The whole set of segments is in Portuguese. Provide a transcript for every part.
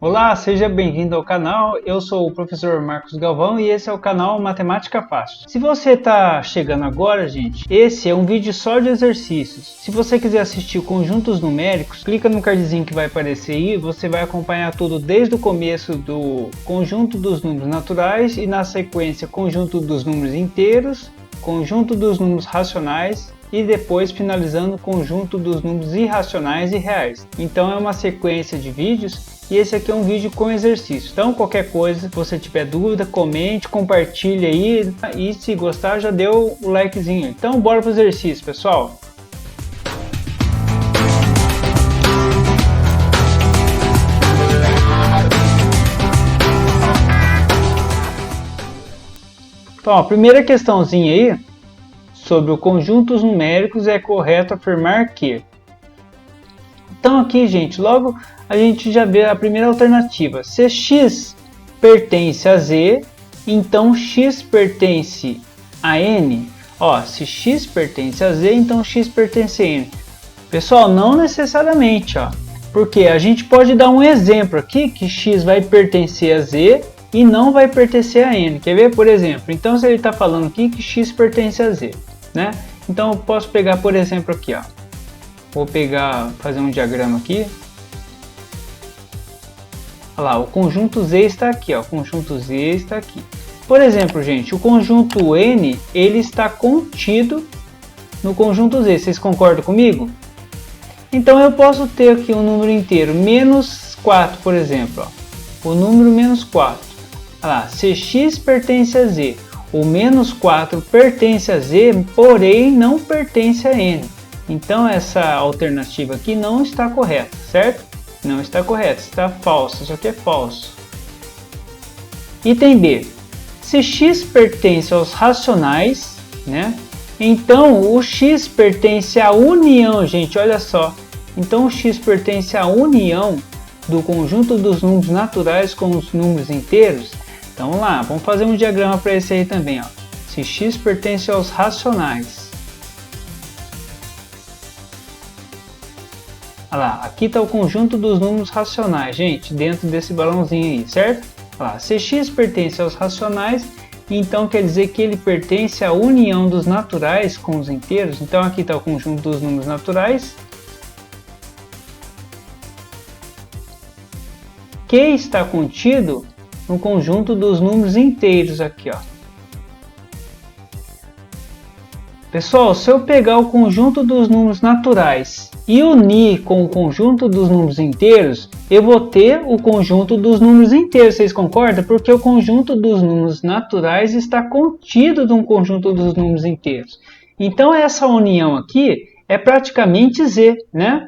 Olá, seja bem-vindo ao canal. Eu sou o professor Marcos Galvão e esse é o canal Matemática Fácil. Se você está chegando agora, gente, esse é um vídeo só de exercícios. Se você quiser assistir conjuntos numéricos, clica no cardzinho que vai aparecer aí, você vai acompanhar tudo desde o começo do conjunto dos números naturais e na sequência conjunto dos números inteiros, conjunto dos números racionais e depois finalizando o conjunto dos números irracionais e reais. Então é uma sequência de vídeos e esse aqui é um vídeo com exercício. Então qualquer coisa, se você tiver dúvida, comente, compartilhe aí e se gostar já deu o likezinho. Então bora pro exercício, pessoal. Então a primeira questãozinha aí sobre os conjuntos numéricos é correto afirmar que. Então aqui, gente, logo a gente já vê a primeira alternativa. Se x pertence a z, então x pertence a n. Ó, se x pertence a z, então x pertence a n. Pessoal, não necessariamente, ó, porque a gente pode dar um exemplo aqui que x vai pertencer a z e não vai pertencer a n. Quer ver, por exemplo? Então se ele está falando aqui que x pertence a z, né? Então eu posso pegar, por exemplo, aqui, ó. Vou fazer um diagrama aqui. Olha lá, o conjunto Z está aqui, ó. O conjunto Z está aqui. Por exemplo, gente, o conjunto N, ele está contido no conjunto Z. Vocês concordam comigo? Então eu posso ter aqui um número inteiro, menos 4, por exemplo, ó. O número menos 4. Olha lá, se x pertence a Z, o menos 4 pertence a Z, porém não pertence a N. Então essa alternativa aqui não está correta, certo? Não está correta, está falsa, isso aqui é falso. Item B. Se x pertence aos racionais, né? Então o x pertence à união, gente, olha só. Então o x pertence à união do conjunto dos números naturais com os números inteiros. Então vamos lá, vamos fazer um diagrama para esse aí também, ó. Se x pertence aos racionais. Olha lá, aqui está o conjunto dos números racionais, gente, dentro desse balãozinho aí, certo? Olha lá, se x pertence aos racionais, então quer dizer que ele pertence à união dos naturais com os inteiros. Então aqui está o conjunto dos números naturais, que está contido no conjunto dos números inteiros aqui, ó. Pessoal, se eu pegar o conjunto dos números naturais e unir com o conjunto dos números inteiros, eu vou ter o conjunto dos números inteiros. Vocês concordam? Porque o conjunto dos números naturais está contido num conjunto dos números inteiros. Então essa união aqui é praticamente Z, né?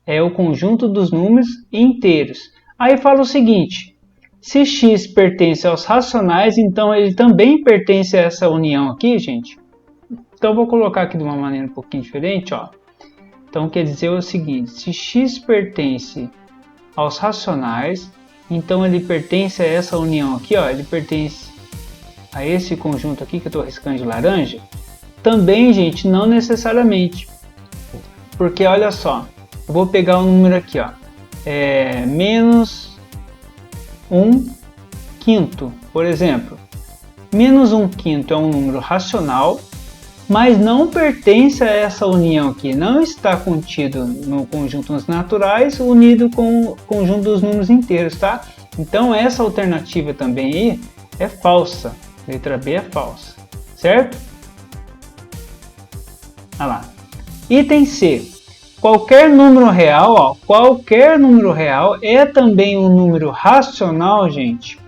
É o conjunto dos números inteiros. Aí fala o seguinte: se x pertence aos racionais, então ele também pertence a essa união aqui, gente. Então eu vou colocar aqui de uma maneira um pouquinho diferente, ó. Então quer dizer o seguinte: se x pertence aos racionais, então ele pertence a essa união aqui, ó. Ele pertence a esse conjunto aqui que eu estou riscando de laranja. Também, gente, não necessariamente, porque olha só, eu vou pegar um número aqui, ó, menos 1/5, por exemplo. Menos 1/5 é um número racional, mas não pertence a essa união aqui, não está contido no conjunto dos naturais unido com o conjunto dos números inteiros, tá? Então essa alternativa também aí é falsa, letra B é falsa, certo? Olha lá. Item C. Qualquer número real, ó, qualquer número real é também um número racional, gente.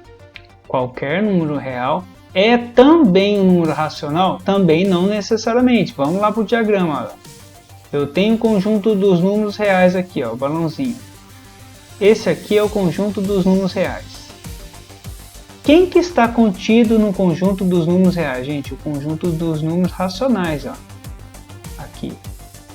Qualquer número real é também um número racional? Também não necessariamente. Vamos lá para o diagrama. Ó. Eu tenho o conjunto dos números reais aqui, ó, o balãozinho. Esse aqui é o conjunto dos números reais. Quem que está contido no conjunto dos números reais? Gente, o conjunto dos números racionais. Ó. Aqui.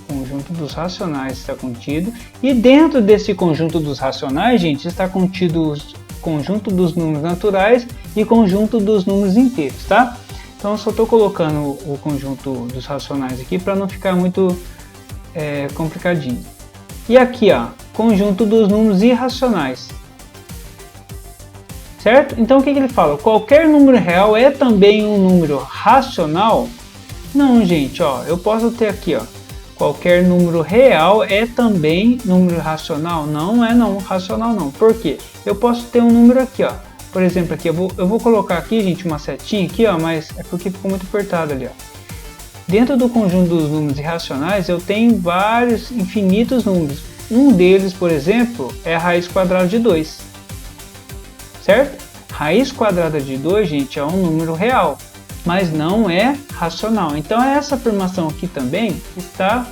O conjunto dos racionais está contido. E dentro desse conjunto dos racionais, gente, está contido conjunto dos números naturais e conjunto dos números inteiros, tá? Então eu só estou colocando o conjunto dos racionais aqui para não ficar muito complicadinho. E aqui, ó, conjunto dos números irracionais. certo? Então o que ele fala? Qualquer número real é também um número racional? Não, gente, ó, eu posso ter aqui, ó, qualquer número real é também número racional? Não é não, racional não. Por quê? Eu posso ter um número aqui, ó. Por exemplo, aqui eu vou colocar aqui, gente, uma setinha aqui, ó, mas é porque ficou muito apertado ali, ó. Dentro do conjunto dos números irracionais, eu tenho vários, infinitos números. Um deles, por exemplo, é a raiz quadrada de 2. Certo? Raiz quadrada de 2, gente, é um número real, mas não é racional. Então, essa afirmação aqui também está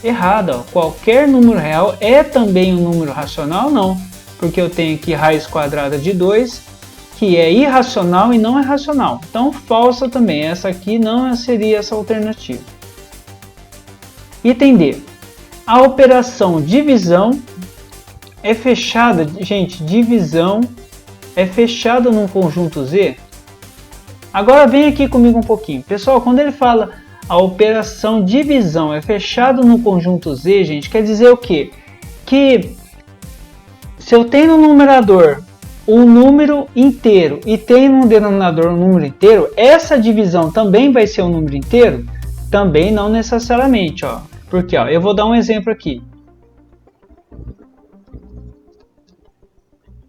errada. Ó. Qualquer número real é também um número racional? Não, porque eu tenho aqui raiz quadrada de 2, que é irracional e não é racional. Então, falsa também. Essa aqui não seria essa alternativa. Item D. A operação divisão é fechada, gente, divisão é fechada num conjunto Z? Agora vem aqui comigo um pouquinho. Pessoal, quando ele fala a operação divisão é fechada no conjunto Z, gente, quer dizer o quê? Que se eu tenho no numerador um número inteiro e tenho no denominador um número inteiro, essa divisão também vai ser um número inteiro? Também não necessariamente, ó. Porque, ó, eu vou dar um exemplo aqui.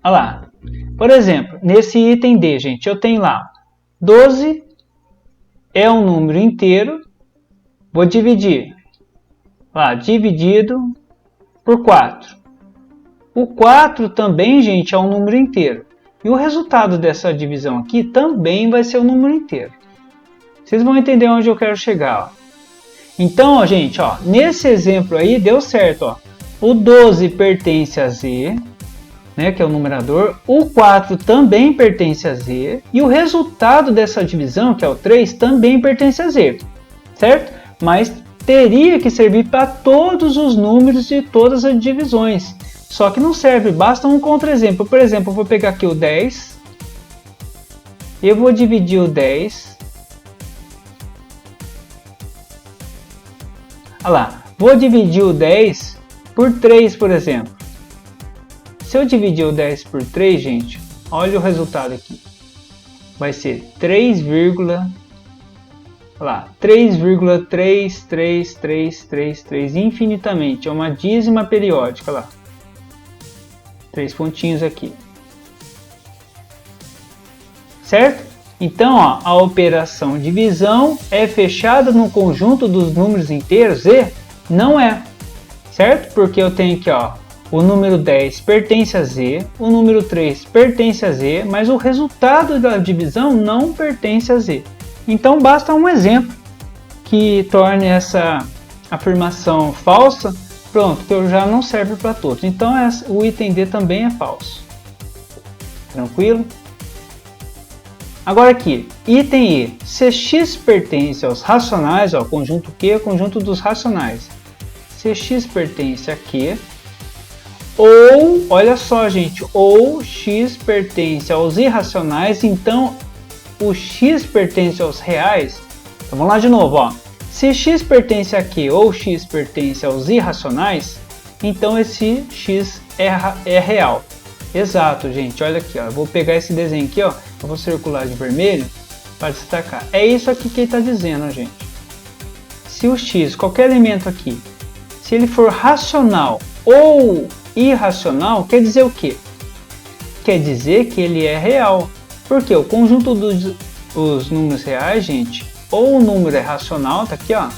Olha lá. Por exemplo, nesse item D, gente, eu tenho lá 12 é um número inteiro. Vou dividir. Lá, dividido por 4. O 4 também, gente, é um número inteiro. E o resultado dessa divisão aqui também vai ser um número inteiro. Vocês vão entender onde eu quero chegar. Ó. Então, ó, gente, ó, nesse exemplo aí deu certo. Ó. O 12 pertence a Z, né, que é o numerador. O 4 também pertence a Z. E o resultado dessa divisão, que é o 3, também pertence a Z. Certo? Mas teria que servir para todos os números de todas as divisões. Só que não serve, basta um contra-exemplo. Por exemplo, eu vou pegar aqui o 10. Eu vou dividir o 10. Olha lá, vou dividir o 10 por 3, por exemplo. Se eu dividir o 10 por 3, gente, olha o resultado aqui. Vai ser 3,33333 infinitamente. É uma dízima periódica lá. 3 pontinhos aqui. Certo? Então, ó, a operação divisão é fechada no conjunto dos números inteiros Z? Não é. Certo? Porque eu tenho aqui, ó, o número 10 pertence a Z, o número 3 pertence a Z, mas o resultado da divisão não pertence a Z. Então, basta um exemplo que torne essa afirmação falsa. Pronto, que já não serve para todos. Então, o item D também é falso. Tranquilo? Agora aqui, item E. Se x pertence aos racionais, ó, conjunto Q é o conjunto dos racionais. Se x pertence a Q, ou, olha só, gente, ou x pertence aos irracionais, então o x pertence aos reais. Então, vamos lá de novo, ó. Se x pertence a Q ou x pertence aos irracionais, então esse x é real. Exato, gente. Olha aqui, ó. Eu vou pegar esse desenho aqui, ó. Eu vou circular de vermelho para destacar. É isso aqui que ele está dizendo, gente. Se o x, qualquer elemento aqui, se ele for racional ou irracional, quer dizer o quê? Quer dizer que ele é real. Porque o conjunto dos números reais, gente, ou o número é racional, tá aqui, ó,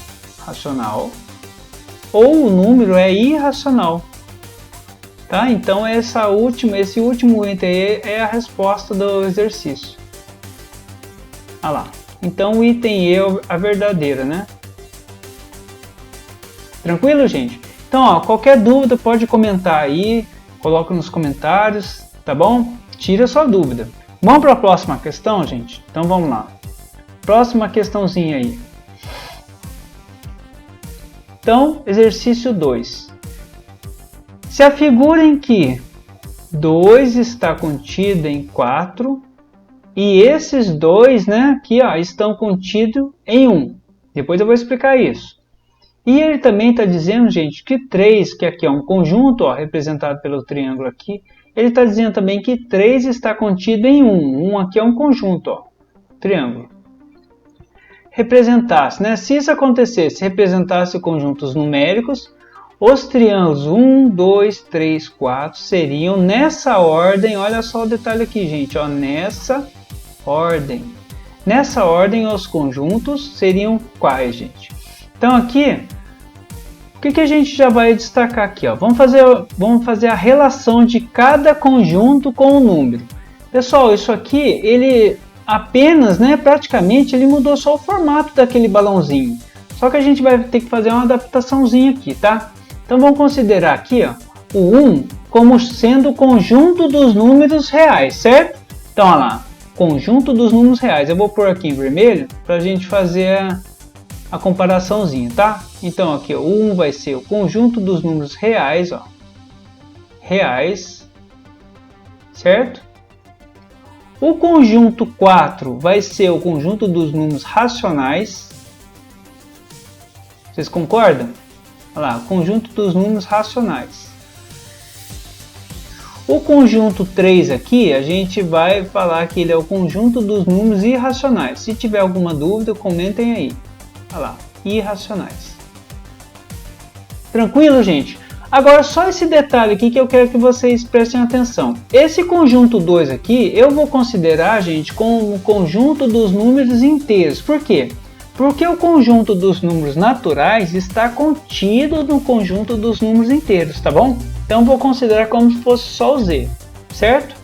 racional, ou o número é irracional, tá? Então esse último item aí é a resposta do exercício. Olha lá. Então o item E é a verdadeira, né? Tranquilo, gente? Então, ó, qualquer dúvida pode comentar aí, coloca nos comentários, tá bom? Tira a sua dúvida. Vamos para a próxima questão, gente? Então vamos lá. Próxima questãozinha aí. Então, exercício 2. Se a figura em que 2 está contida em 4 e esses dois, né, aqui, ó, estão contidos em 1. Depois eu vou explicar isso. E ele também está dizendo, gente, que 3, que aqui é um conjunto, ó, representado pelo triângulo aqui, ele está dizendo também que 3 está contido em 1. 1 aqui é um conjunto, ó, triângulo. Representasse, né? Se isso acontecesse, representasse conjuntos numéricos, os triângulos 1, 2, 3, 4 seriam nessa ordem. Olha só o detalhe aqui, gente, ó, nessa ordem. Nessa ordem, os conjuntos seriam quais, gente? Então aqui, o que a gente já vai destacar aqui? Ó? Vamos fazer a relação de cada conjunto com o número. Pessoal, isso aqui, ele apenas, né, praticamente, ele mudou só o formato daquele balãozinho. Só que a gente vai ter que fazer uma adaptaçãozinha aqui, tá? Então vamos considerar aqui, ó, o 1 como sendo o conjunto dos números reais, certo? Então, olha lá, conjunto dos números reais. Eu vou pôr aqui em vermelho para a gente fazer a comparaçãozinha, tá? Então aqui ó, o 1 vai ser o conjunto dos números reais, ó, reais, certo? O conjunto 4 vai ser o conjunto dos números racionais. Vocês concordam? Olha lá, conjunto dos números racionais. O conjunto 3 aqui, a gente vai falar que ele é o conjunto dos números irracionais. Se tiver alguma dúvida, comentem aí. Olha lá, irracionais. Tranquilo, gente? Agora só esse detalhe aqui que eu quero que vocês prestem atenção. Esse conjunto 2 aqui, eu vou considerar, gente, como o conjunto dos números inteiros. Por quê? Porque o conjunto dos números naturais está contido no conjunto dos números inteiros, tá bom? Então vou considerar como se fosse só o z, certo?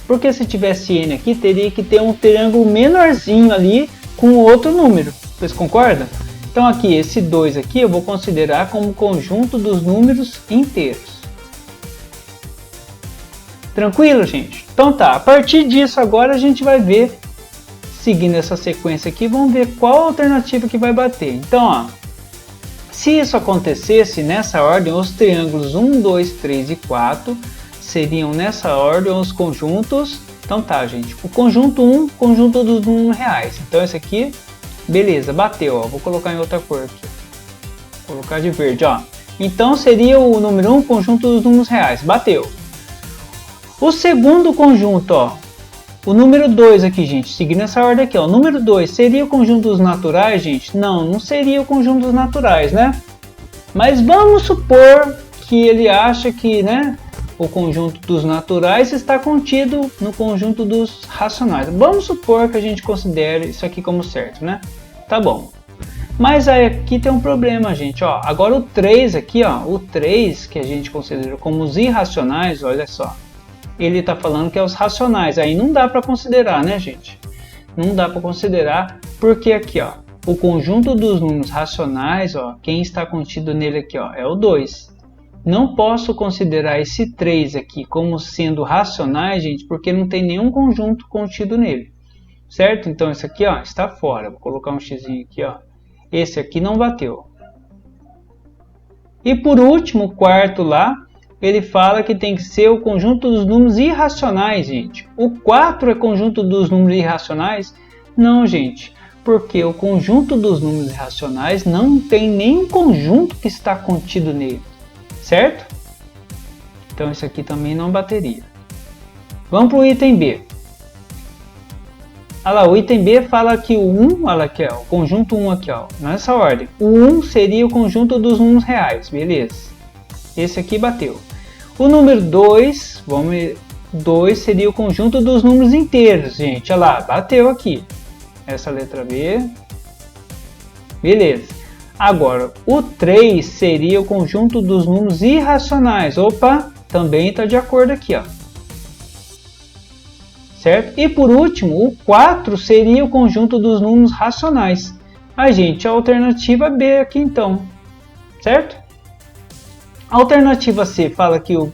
Porque se tivesse n aqui, teria que ter um triângulo menorzinho ali com outro número. Vocês concordam? Então aqui, esse 2 aqui eu vou considerar como conjunto dos números inteiros. Tranquilo, gente? Então tá, a partir disso agora a gente vai ver, seguindo essa sequência aqui, vamos ver qual alternativa que vai bater. Então, ó, se isso acontecesse nessa ordem, os triângulos 1, 2, 3 e 4 seriam nessa ordem os conjuntos. Então tá, gente, o conjunto 1, conjunto dos números reais. Então esse aqui, beleza, bateu, ó. Vou colocar em outra cor aqui. Vou colocar de verde, ó. Então seria o número 1, conjunto dos números reais, bateu. O segundo conjunto, ó, o número 2 aqui, gente, seguindo essa ordem aqui, ó, o número 2 seria o conjunto dos naturais, gente? Não, não seria o conjunto dos naturais, né? Mas vamos supor que ele acha que, né, o conjunto dos naturais está contido no conjunto dos racionais. Vamos supor que a gente considere isso aqui como certo, né? Tá bom. Mas aí aqui tem um problema, gente, ó. Agora o 3 aqui, ó, o 3 que a gente considera como os irracionais, olha só. Ele está falando que é os racionais, aí não dá para considerar, né, gente? Não dá para considerar, porque aqui, ó, o conjunto dos números racionais, ó, quem está contido nele aqui, ó, é o 2. Não posso considerar esse 3 aqui como sendo racionais, gente, porque não tem nenhum conjunto contido nele, certo? Então esse aqui, ó, está fora. Vou colocar um xizinho aqui, ó. Esse aqui não bateu. E por último, o quarto lá, ele fala que tem que ser o conjunto dos números irracionais, gente. O 4 é conjunto dos números irracionais? Não, gente, porque o conjunto dos números irracionais não tem nenhum conjunto que está contido nele, certo? Então isso aqui também não bateria. Vamos para o item B. Olha lá, o item B fala que o 1, olha aqui, ó, o conjunto 1 aqui, ó, nessa ordem. O 1 seria o conjunto dos números reais, beleza. Esse aqui bateu. O número 2, 2 seria o conjunto dos números inteiros, gente. Olha lá, bateu aqui. Essa letra B. Beleza. Agora, o 3 seria o conjunto dos números irracionais. Opa, também está de acordo aqui, ó. Certo? E por último, o 4 seria o conjunto dos números racionais. A gente, a alternativa B aqui então. Certo? A alternativa C fala que o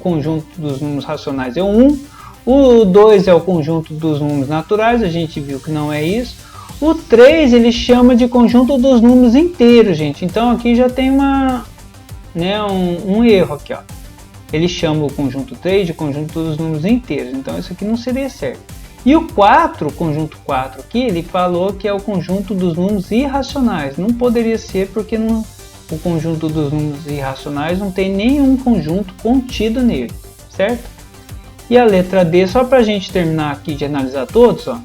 conjunto dos números racionais é o 1. O 2 é o conjunto dos números naturais. A gente viu que não é isso. O 3 ele chama de conjunto dos números inteiros, gente. Então aqui já tem um erro aqui, ó. Ele chama o conjunto 3 de conjunto dos números inteiros. Então isso aqui não seria certo. E o 4, o conjunto 4 aqui, ele falou que é o conjunto dos números irracionais. Não poderia ser porque o conjunto dos números irracionais não tem nenhum conjunto contido nele, certo? E a letra D, só para a gente terminar aqui de analisar todos, ó.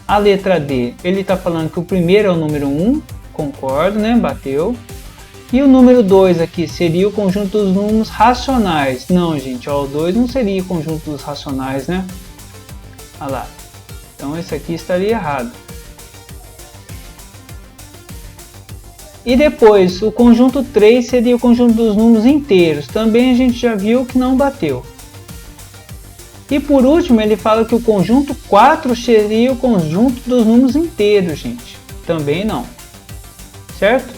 A letra D, ele está falando que o primeiro é o número 1, concordo, né? Bateu. E o número 2 aqui seria o conjunto dos números racionais. Não, gente, ó, o 2 não seria o conjunto dos racionais, né? Olha lá. Então esse aqui estaria errado. E depois, o conjunto 3 seria o conjunto dos números inteiros. Também a gente já viu que não bateu. E por último, ele fala que o conjunto 4 seria o conjunto dos números inteiros, gente. Também não. Certo?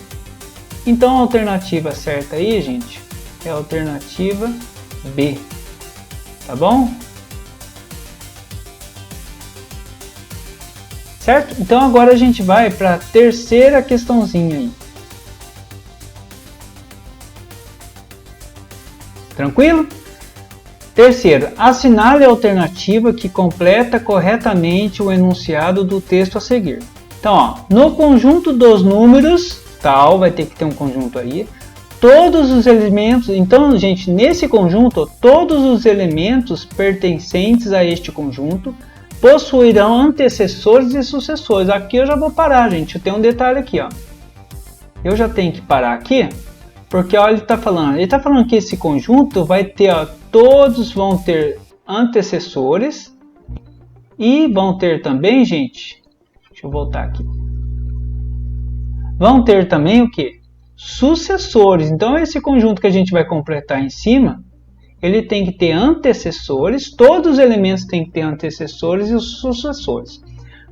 Então a alternativa certa aí, gente, é a alternativa B. Tá bom? Certo? Então agora a gente vai para a terceira questãozinha aí. Tranquilo? Terceiro, assinale a alternativa que completa corretamente o enunciado do texto a seguir. Então, ó, no conjunto dos números, tal, vai ter que ter um conjunto aí, todos os elementos, então, gente, nesse conjunto, todos os elementos pertencentes a este conjunto possuirão antecessores e sucessores. Aqui eu já vou parar, gente, tem um detalhe aqui, ó. Eu já tenho que parar aqui, porque olha, ele está falando que esse conjunto vai ter, ó, todos vão ter antecessores e vão ter também, gente, deixa eu voltar aqui, vão ter também o que? Sucessores. Então esse conjunto que a gente vai completar em cima, ele tem que ter antecessores, todos os elementos têm que ter antecessores e os sucessores.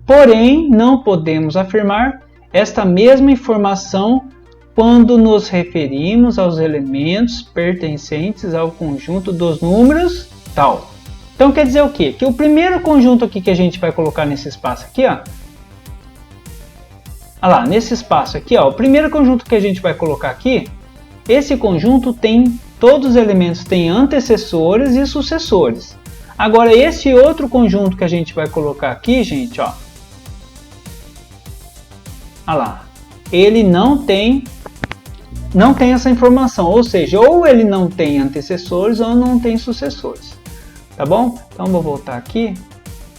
Porém, não podemos afirmar esta mesma informação quando nos referimos aos elementos pertencentes ao conjunto dos números tal. Então quer dizer o quê? Que o primeiro conjunto aqui que a gente vai colocar nesse espaço aqui, ó. Olha lá, nesse espaço aqui, ó, o primeiro conjunto que a gente vai colocar aqui, esse conjunto tem, todos os elementos têm antecessores e sucessores. Agora esse outro conjunto que a gente vai colocar aqui, gente, ó. Olha lá, ele não tem essa informação, ou seja, ou ele não tem antecessores ou não tem sucessores, tá bom? Então vou voltar aqui.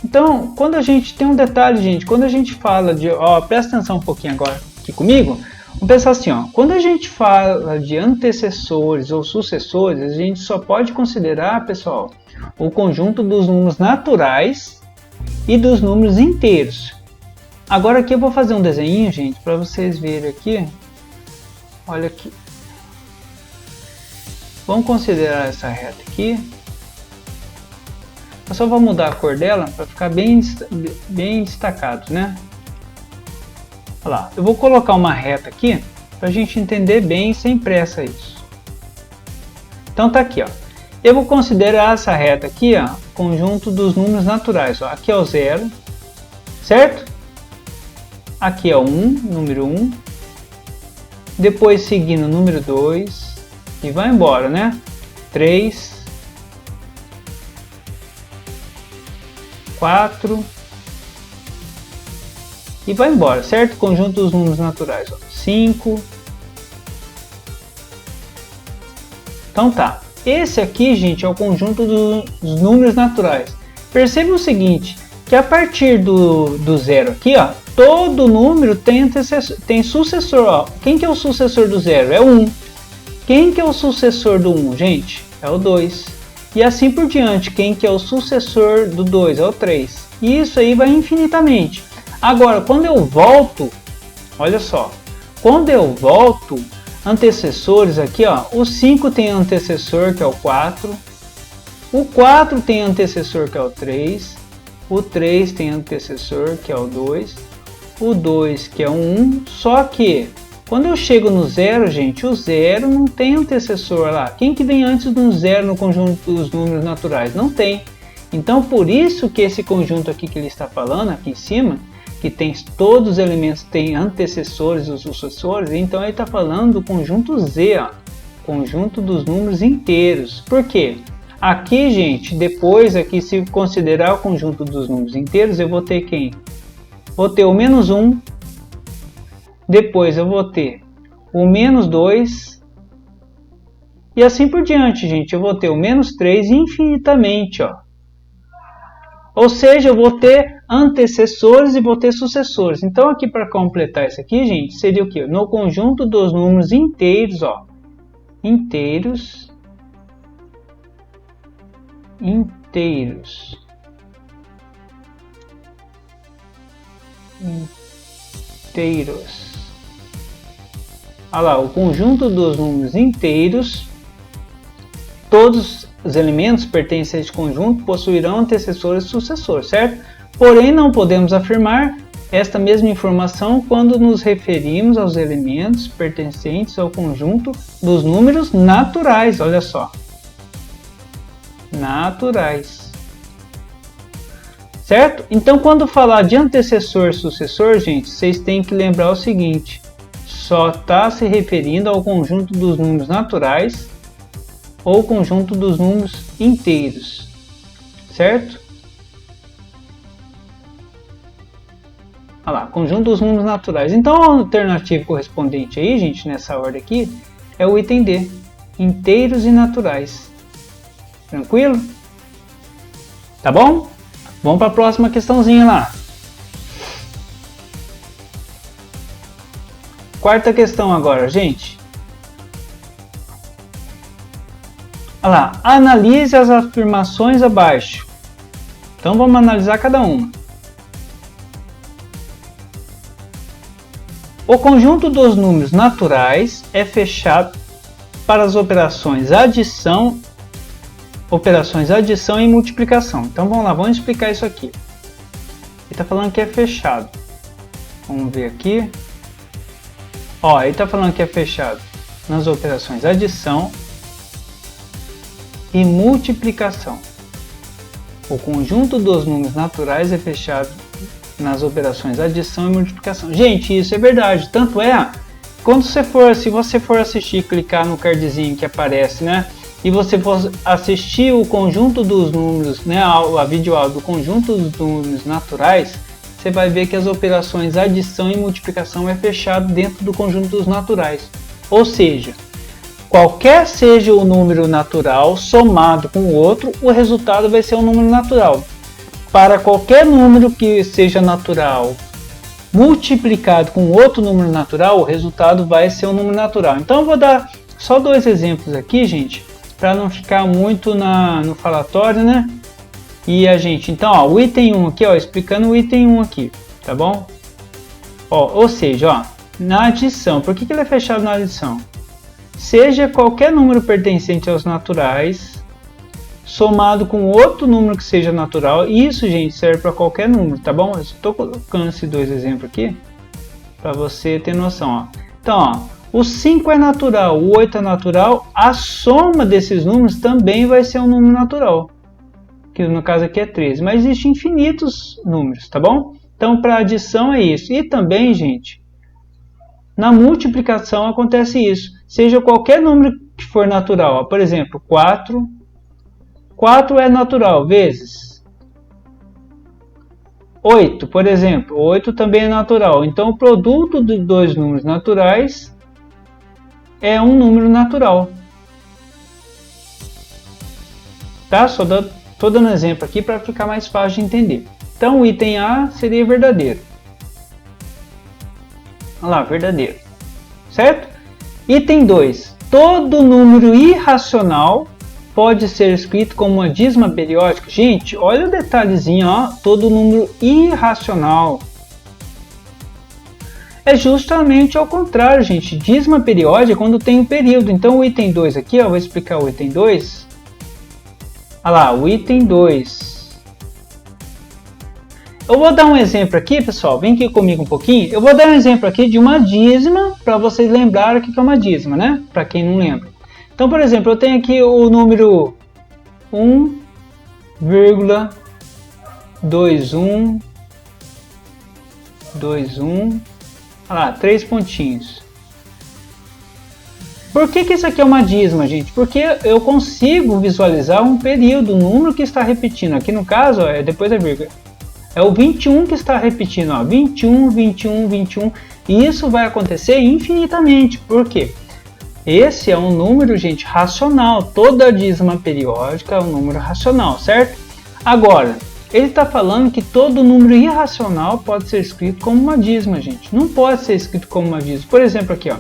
Então, quando a gente tem um detalhe, gente, quando a gente fala de, ó, presta atenção um pouquinho agora aqui comigo, vamos pensar assim, ó, quando a gente fala de antecessores ou sucessores, a gente só pode considerar, pessoal, o conjunto dos números naturais e dos números inteiros. Agora aqui eu vou fazer um desenho, gente, para vocês verem aqui. Olha aqui. Vamos considerar essa reta aqui. Eu só vou mudar a cor dela para ficar bem destacado, né? Olha lá. Eu vou colocar uma reta aqui para a gente entender bem sem pressa isso. Então tá aqui, ó. Eu vou considerar essa reta aqui, ó, conjunto dos números naturais. Ó. Aqui é o 0, certo? Aqui é o 1, número 1. Depois seguindo o número 2 e vai embora, né? 3, 4 e vai embora, certo? Conjunto dos números naturais, ó. 5. Então tá. Esse aqui, gente, é o conjunto dos números naturais. Perceba o seguinte, que a partir do zero aqui, ó, todo número tem sucessor, ó. Quem que é o sucessor do zero? É o 1. Quem que é o sucessor do 1, gente? É o 2. E assim por diante. Quem que é o sucessor do 2? É o 3. E isso aí vai infinitamente. Agora, quando eu volto, olha só. Quando eu volto, antecessores aqui, ó. O 5 tem antecessor, que é o 4. O 4 tem antecessor, que é o 3. O 3 tem antecessor, que é o 2. O 2, que é o 1. Só que, quando eu chego no 0, gente, o 0 não tem antecessor lá. Quem que vem antes do 0 no conjunto dos números naturais? Não tem. Então, por isso que esse conjunto aqui que ele está falando, aqui em cima, que tem todos os elementos têm antecessores e sucessores, então ele está falando do conjunto Z, ó, conjunto dos números inteiros. Por quê? Aqui, gente, depois, aqui, se considerar o conjunto dos números inteiros, eu vou ter quem? Vou ter o menos 1, depois eu vou ter o menos 2, E assim por diante, gente. Eu vou ter o menos 3 infinitamente, ó. Ou seja, eu vou ter antecessores e vou ter sucessores. Então, aqui para completar isso aqui, gente, seria o quê? No conjunto dos números inteiros, ó. Inteiros. Olha lá, o conjunto dos números inteiros, todos os elementos pertencentes a este conjunto possuirão antecessores e sucessores, certo? Porém, não podemos afirmar esta mesma informação quando nos referimos aos elementos pertencentes ao conjunto dos números naturais, olha só. Naturais. Certo? Então, quando falar de antecessor e sucessor, gente, vocês têm que lembrar o seguinte: só está se referindo ao conjunto dos números naturais ou conjunto dos números inteiros, certo? Olha lá, conjunto dos números naturais. Então, a alternativa correspondente aí, gente, nessa ordem aqui, é o item D, inteiros e naturais. Tranquilo? Tá bom? Vamos para a próxima questãozinha lá. Quarta questão agora, gente. Olha lá, analise as afirmações abaixo. Então vamos analisar cada uma. O conjunto dos números naturais é fechado para as operações adição e multiplicação. Então vamos lá, vamos explicar isso aqui. Ele está falando que é fechado. Vamos ver aqui. Ó, ele está falando que é fechado nas operações adição e multiplicação. O conjunto dos números naturais é fechado nas operações adição e multiplicação. Gente, isso é verdade. Tanto é, quando se você for assistir, clicar no cardzinho que aparece, né? E você for assistir o conjunto dos números, né? A videoaula do conjunto dos números naturais, você vai ver que as operações adição e multiplicação é fechado dentro do conjunto dos naturais. Ou seja, qualquer seja o número natural somado com o outro, o resultado vai ser um número natural. Para qualquer número que seja natural multiplicado com outro número natural, o resultado vai ser um número natural. Então eu vou dar só dois exemplos aqui, gente, para não ficar muito no falatório, né? E a gente, então, ó, o item 1 aqui, ó, explicando o item 1 aqui, tá bom? Ó, ou seja, ó, na adição, por que ele é fechado na adição? Seja qualquer número pertencente aos naturais somado com outro número que seja natural. Isso, gente, serve para qualquer número, tá bom? Eu estou colocando esses dois exemplos aqui para você ter noção, ó. Então, ó, o 5 é natural, o 8 é natural, a soma desses números também vai ser um número natural, que no caso aqui é 13, mas existem infinitos números, tá bom? Então, para adição é isso. E também, gente, na multiplicação acontece isso. Seja qualquer número que for natural, ó, por exemplo, 4 é natural, vezes 8, por exemplo, 8 também é natural. Então, o produto de dois números naturais é um número natural. Tá? Só estou dando exemplo aqui para ficar mais fácil de entender. Então, o item A seria verdadeiro. Olha lá, verdadeiro. Certo? Item 2. Todo número irracional pode ser escrito como uma dízima periódica. Gente, olha o detalhezinho, ó. Todo número irracional. É justamente ao contrário, gente. Dízima periódica é quando tem um período. Então, o item 2 aqui, ó, eu vou explicar o item 2. Olha lá, o item 2. Eu vou dar um exemplo aqui, pessoal. Vem aqui comigo um pouquinho. Eu vou dar um exemplo aqui de uma dízima, para vocês lembrarem o que é uma dízima, né? Para quem não lembra. Então, por exemplo, eu tenho aqui o número 1,2121. Olha lá, 3 pontinhos. Por que isso aqui é uma dízima, gente? Porque eu consigo visualizar um período, um número que está repetindo. Aqui no caso, ó, é depois da vírgula. É o 21 que está repetindo, ó, 21, 21, 21. E isso vai acontecer infinitamente. Por quê? Esse é um número, gente, racional. Toda dízima periódica é um número racional, certo? Agora, ele está falando que todo número irracional pode ser escrito como uma dízima, gente. Não pode ser escrito como uma dízima. Por exemplo, aqui, ó,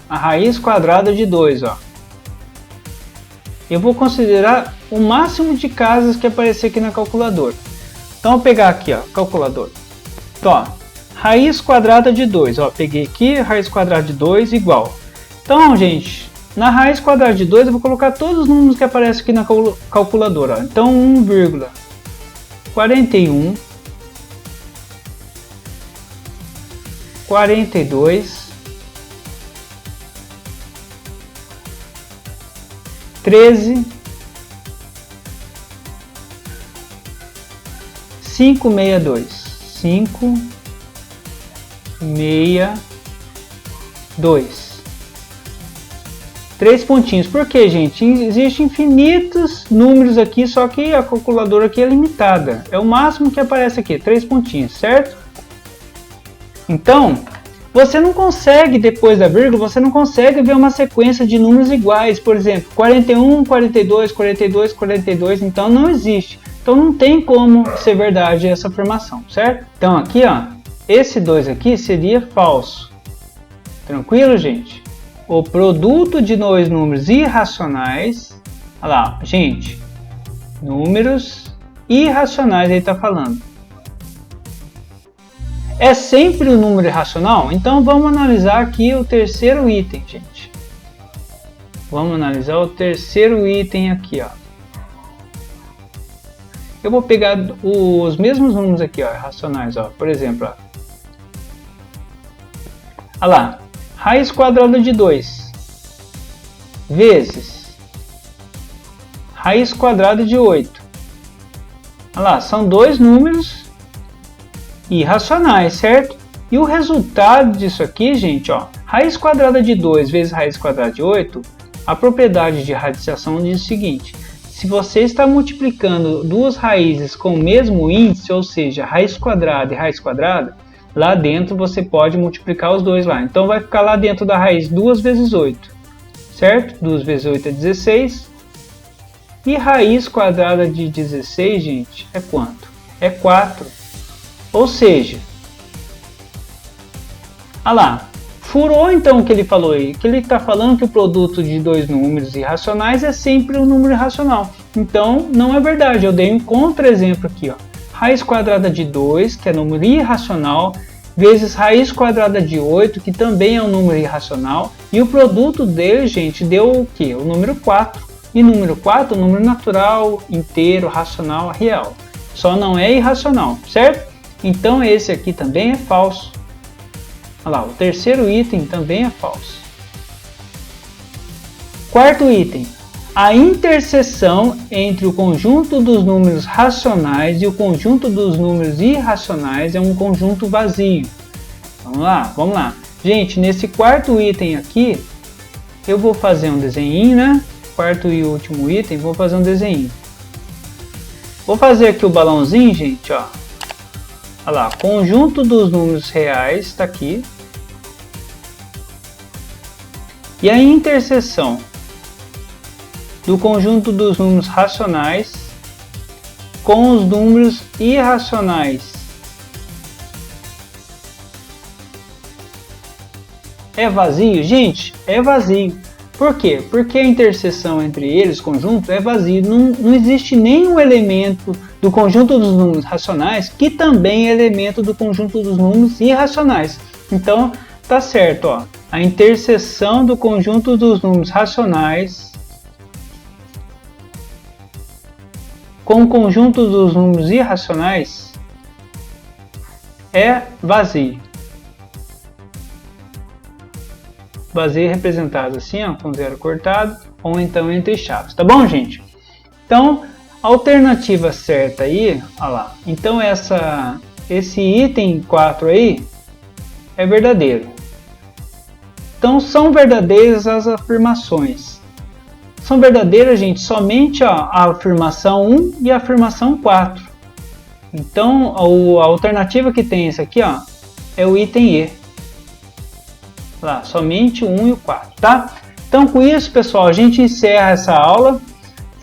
a raiz quadrada de 2, ó. Eu vou considerar o máximo de casas que aparecer aqui na calculadora. Então, eu vou pegar aqui, ó, calculadora. Então, ó, raiz quadrada de 2, ó, peguei aqui, raiz quadrada de 2 igual. Então, gente, na raiz quadrada de 2 eu vou colocar todos os números que aparecem aqui na calculadora, ó. Então, 1,41, 42, 13, 562, 562. 3 pontinhos. Por quê, gente? Existem infinitos números aqui, só que a calculadora aqui é limitada. É o máximo que aparece aqui, 3 pontinhos, certo? Então, você não consegue, depois da vírgula, você não consegue ver uma sequência de números iguais. Por exemplo, 41, 42, 42, 42. Então, não existe. Então, não tem como ser verdade essa afirmação, certo? Então, aqui, ó, esse 2 aqui seria falso. Tranquilo, gente? O produto de dois números irracionais, olha lá, gente, números irracionais ele está falando. É sempre um número irracional? Então vamos analisar aqui o terceiro item, gente. Vamos analisar o terceiro item aqui, ó. Eu vou pegar os mesmos números aqui, ó, irracionais, ó. Por exemplo, ó. Olha lá. Raiz quadrada de 2 vezes raiz quadrada de 8. Olha lá, são dois números irracionais, certo? E o resultado disso aqui, gente, ó, raiz quadrada de 2 vezes raiz quadrada de 8, a propriedade de radiciação diz o seguinte: se você está multiplicando duas raízes com o mesmo índice, ou seja, raiz quadrada e raiz quadrada, lá dentro você pode multiplicar os dois lá. Então vai ficar lá dentro da raiz 2 vezes 8, certo? 2 vezes 8 é 16. E raiz quadrada de 16, gente, é quanto? É 4. Ou seja, olha lá, furou então o que ele falou aí. Que ele está falando que o produto de dois números irracionais é sempre um número irracional. Então não é verdade. Eu dei um contra-exemplo aqui, ó. Raiz quadrada de 2, que é número irracional, vezes raiz quadrada de 8, que também é um número irracional, e o produto dele, gente, deu o que? O número 4. E número 4, número natural, inteiro, racional, real. Só não é irracional, certo? Então esse aqui também é falso. Olha lá, o terceiro item também é falso. Quarto item. A interseção entre o conjunto dos números racionais e o conjunto dos números irracionais é um conjunto vazio. Vamos lá. Gente, nesse quarto item aqui, eu vou fazer um desenho, né? Quarto e último item, vou fazer um desenho. Vou fazer aqui o balãozinho, gente, ó. Olha lá, conjunto dos números reais está aqui. E a interseção do conjunto dos números racionais com os números irracionais é vazio? Gente, é vazio. Por quê? Porque a interseção entre eles, conjunto, é vazio. Não existe nenhum elemento do conjunto dos números racionais que também é elemento do conjunto dos números irracionais. Então, tá certo, ó. A interseção do conjunto dos números racionais com o conjunto dos números irracionais é vazio. Vazio representado assim, ó, com zero cortado, ou então entre chaves, tá bom, gente? Então, a alternativa certa aí, ó lá. Então esse item 4 aí é verdadeiro. Então são verdadeiras as afirmações. São verdadeiras, gente, somente a afirmação 1 e a afirmação 4. Então, a alternativa que tem esse aqui, ó, é o item E. lá, somente o 1 e o 4, tá? Então com isso, pessoal, a gente encerra essa aula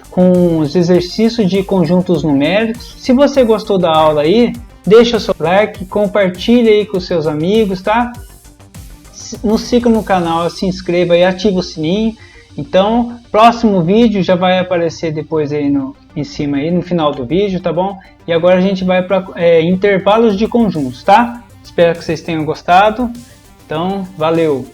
com os exercícios de conjuntos numéricos. Se você gostou da aula aí, deixa o seu like, compartilha aí com os seus amigos, tá? Nos siga no canal, se inscreva e ativa o sininho. Então, próximo vídeo já vai aparecer depois aí em cima aí, no final do vídeo, tá bom? E agora a gente vai para intervalos de conjuntos, tá? Espero que vocês tenham gostado. Então, valeu!